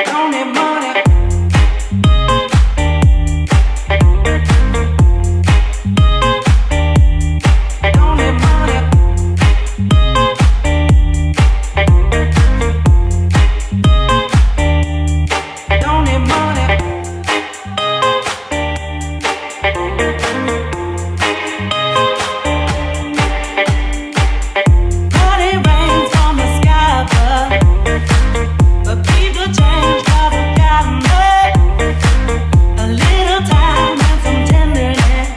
don't need money. Don't need money. Don't need money. Money rains from the sky but people change 'cause they got a little time and some tenderness.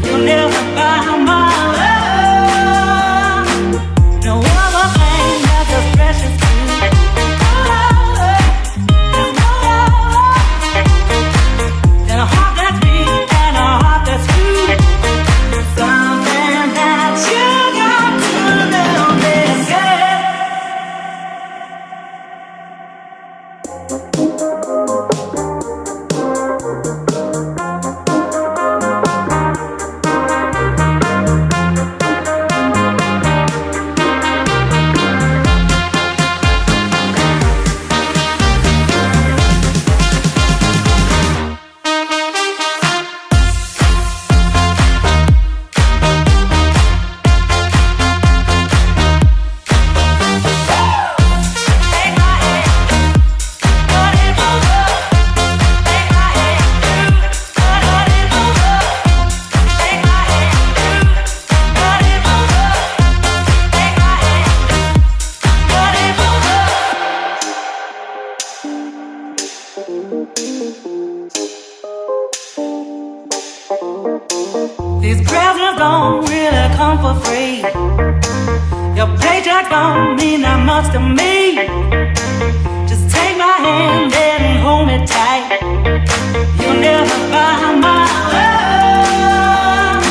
You'll never buy my love. No other thing that's as precious to me. There's no love than a heart that's beat and a heart that's true. Something that you got to know this. Take my hand, put it over. Take my hand, put it over. Take my hand, put it over. Take my hand, put it over. These presents don't really come for free. Your paycheck don't mean that much to me. Just take my hand and hold me tight. You'll never buy my love.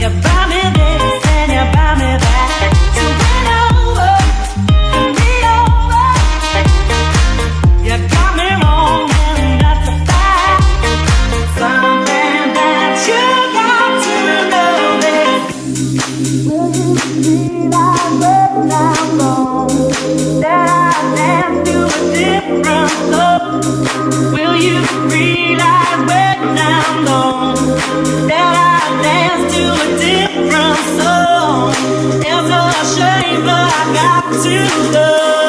You buy me this and you buy me that. So win over and me over. You got me wrong and that's a fact. Something that you got to know this. Will you realize when I'm gone that I dance to a different song? It's a shame, but I got to know.